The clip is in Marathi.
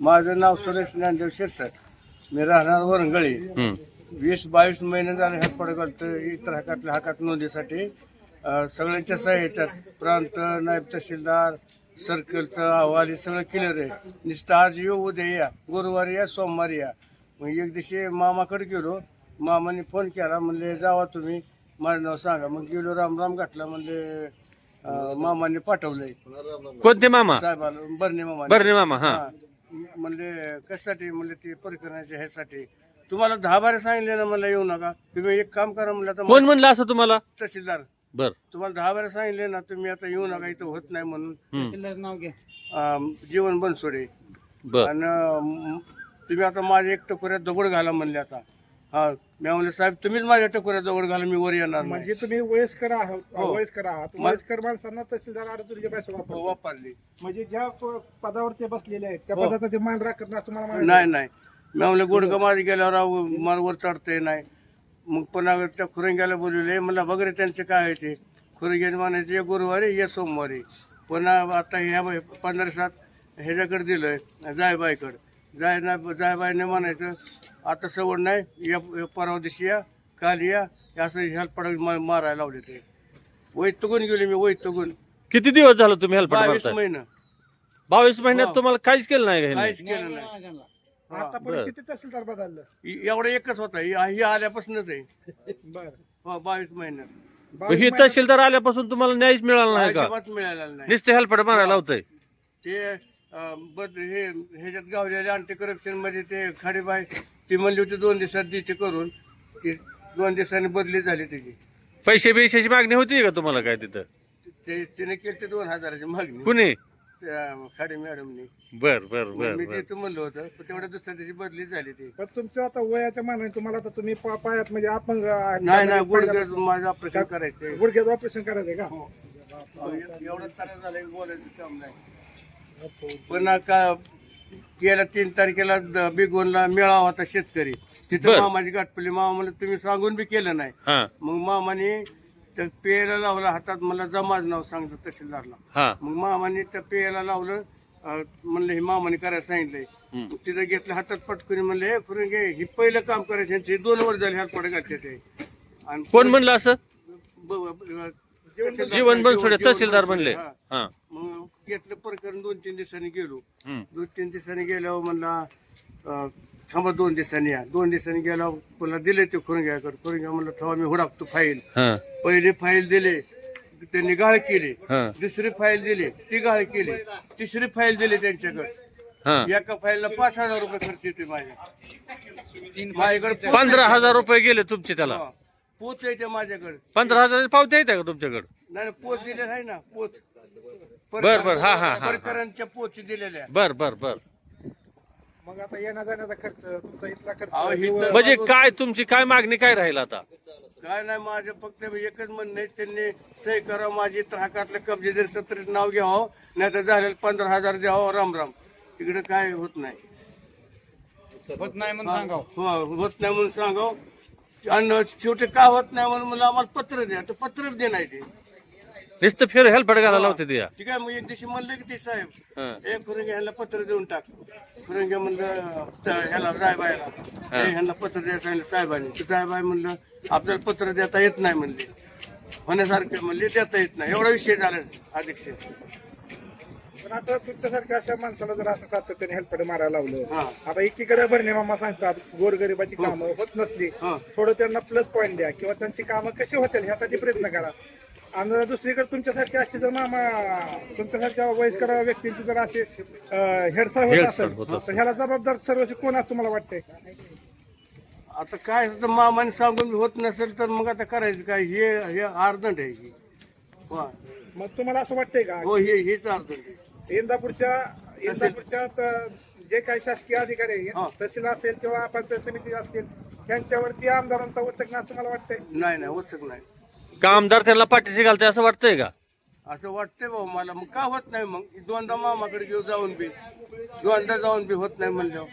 माझं नाव सुरेश ज्ञानदेव शिरसाट. मी राहणार वरंगळी. 20-22 महिने झाले हेल्पड करतो इतर हाकात नोंदीसाठी. सगळ्यांच्या सह्या येतात. प्रांत, नायब तहसीलदार, सर्कलचं अहवाल हे सगळं क्लिअर आहे. नुसतं आज येऊ, उद्या या, गुरुवारी या, सोमवारी या. मग एक दिवशी मामाकडे गेलो. मामाने फोन केला, म्हणले जावा तुम्ही, माझं नाव सांगा. मग गेलो, राम घातला. म्हणले मामाने पाठवलंय. कोणते मामा? साहेबाला बर्ने मामा. बर्ने मामा. हा, म्हणले कशासाठी? म्हणले ते प्रकरणाच्या ह्यासाठी. तुम्हाला 10 बारे सांगितले ना मला येऊ नका. तुम्ही एक काम करा म्हणलं. तर कोण म्हणलं असं तुम्हाला? तहसीलदार. बर, तुम्हाला 10 बारे सांगितले ना तुम्ही आता येऊ नका, इथं होत नाही म्हणून. तहसीलदार नाव घ्या. जीवन बनसोडे. बर. आणि तुम्ही आता माझ्या एक टकोऱ्यात दगड घाला म्हणले. आता हा, मी म्हणले साहेब तुम्हीच माझ्या टकोऱ्यात दगड घाला, मी वर येणार नाही. म्हणजे तुम्ही वयस्कर आहात. हो. वयस्कर आहात. वयस्कर माणसांना तहसीलदार अडचणीची भाषा वापरली. म्हणजे ज्या पदावर ते बसलेले आहेत त्या पदाचा ते मान राखत नाही तुम्हाला माहिती नाही मी म्हणलं गुडघं माझं गेल्यावर मला वर चढते नाही. मग पुन्हा त्या खुरंग्याला बोलवले. मला वगैरे त्यांचे काय आहे ते खुरंग्याने म्हणायचे ये गुरुवारी ये सोमवारी. पुन्हा आता ह्या 15-7 ह्याच्याकडे दिलंय जायबाईकडे. जायबाईने म्हणायचं आता सवड नाही, या परवा दिवशी या, काल या, असं हेल्पड मारायला लावले. ते वैतगून गेले मी. वैतगून किती दिवस झालं तुम्ही हेल्प 22 महिना 22 महिन्यात तुम्हाला काहीच केलं नाही का ह्यांनी? काहीच केलं नाही. आतापर्यंत किती तहसीलदार बदललं? एवढं एकच होता. ही आल्यापासूनच आहे. बरं. 22 महिन्यात मग ही तहसीलदार आल्यापासून तुम्हाला न्यायच मिळाला नाही का? अजिबात मिळालेला नाही. नुसते हेल्पड मारायला होतंय. ते हे ह्याच्यात गावलेले अँटी करप्शन मध्ये ते खाडीबाई ती म्हणली होती 2 दिवसात दिची करून. ती 2 दिवसांनी बदली झाली त्याची. पैसे बिशाची मागणी होती का तुम्हाला काय तिथं? तिने केली 2,000ची मागणी. कुणी? खाडे मॅडमनी. बर बर बर मी बर. देतो म्हणलं होतं, पण तेवढ्या दुसऱ्या दिवशी बदली झाली ती. पण तुमचं आता वयाच्या मानाने तुम्हाला आता तुम्ही पायात म्हणजे अपंग आहात. नाही गुडघ्याच माझं ऑपरेशन करायचंय. गुडघ्याचं ऑपरेशन करायचंय का? एवढं त्रास झालं बोलायचं काम नाही. पण का गेल्या 3 तारखेला बिगोनला मेळावा होता शेतकरी. तिथं बर. मामाची गाठ पडली. मामा म्हणलं तुम्ही सांगून बी केलं नाही. हा मग मामाने त्या पेयाला लावला हातात. मला जमाज नाव सांगतो तहसीलदारला. हा. मग मामाने त्या पेयाला लावलं. म्हणलं हे मामाने करायला सांगितलंय. मग तिथं घेतलं हातात पटकून. म्हणलं हे करून घे, हे पहिलं काम करायचं. यांचे 2 वर्ष झाले हात पडे घातले ते. आणि कोण म्हणलं असं? तहसीलदार जीवन बनसोडे जीवन तहसीलदार बनसोडे, म्हणले. हा. हा. मग घेतलं प्रकरण. 2-3 दिवसांनी गेलो. हम्म. 2-3 दिवसांनी गेल्यावर म्हणला थांबा 2 दिवसांनी या. 2 दिवसांनी गेल्यावर पुन्हा दिले ते खुरंग्याकडे. खुरंग्या म्हणलं थांबा मी हुडाकतो फाईल. हा. पहिली फाईल दिले, त्यांनी गाळ केली. हा. दुसरी फाईल दिली, ती गाळ केली. तिसरी फाईल दिली त्यांच्याकडे. हा. एका फाईलला 5,000 रुपये खर्च येते माझ्याकडे. 15,000 रुपये गेले तुमचे त्याला? पोच येते माझ्याकडे. 15,000 पावत्या येत्या का तुमच्याकडे? नाही पोच दिले आहे ना. पोच बर. हा. प्रकरणच्या पोच दिलेल्या. बर. मग आता येण्या जाण्याचा खर्च तुमचा इथला अहो, खर्च इथं- म्हणजे काय तुमची काय मागणी काय राहील आता? काय नाही माझं फक्त एकच म्हणणं आहे, त्यांनी सही करावं. माझी हाकातलं कब्जेदार 17 नाव घ्यावं, नाही तर झालेलं 15,000 द्यावं. राम तिकडे काय होत नाही. होत नाही म्हणून सांगावं. हो, होत नाही म्हणून सांगाव. आणि शेवटी का होत नाही म्हणून मला आम्हाला पत्र द्या. तर पत्र दे नाही ते. नुसतं फेर हेल्पड घालायला होते ते. ठीक आहे. मग एक दिवशी म्हणलं की ते साहेब हा. हे खुरंग्या ह्याला पत्र देऊन टाक. खुरंग्या म्हणलं ह्याला जायबायला ह्यांना पत्र द्यायला सांगितलं साहेबांनी. जायबाई म्हणलं आपल्याला पत्र देता येत नाही म्हणले. होण्यासारखे म्हणले देता येत नाही. एवढा विषय झाला अध्यक्ष. पण आता तुमच्यासारख्या अशा माणसाला जर असं सातत्याने हेल्पड मारायला लावलं. हा. आता एकीकडे भरणे मामा सांगतात गोरगरिबाची कामं होत नसली हा. थोडं त्यांना प्लस पॉईंट द्या किंवा त्यांची कामं कशी होतील ह्यासाठी प्रयत्न करा. आणि दुसरीकडे तुमच्यासारख्या अशी जर मामा तुमच्यासारख्या वयस्कर व्यक्तींची जर असे हेडसाळ होत असेल तर ह्याला जबाबदार सर्वस्वी कोण असं तुम्हाला वाटतंय? आता काय असतं मामाने सांगून होत नसेल तर मग आता करायचं काय. हे अर्धंट आहे की. मग तुम्हाला असं वाटतंय का हो हेच अर्धंट आहे. इंदापूरच्या जे काही शासकीय अधिकारी हा. आहेत तहसील असेल किंवा पंचायत समिती असतील त्यांच्यावरती आमदारांचा उचक नाच तुम्हाला वाटतंय? नाही उचक नाही. का आमदार त्यांना पाठीशी घालते असं वाटतंय का? असं वाटतंय भाऊ मला. मग का होत नाही? मग 2दा मामाकडे घेऊ जाऊन बी 2दा जाऊन बी होत नाही म्हणल्यावर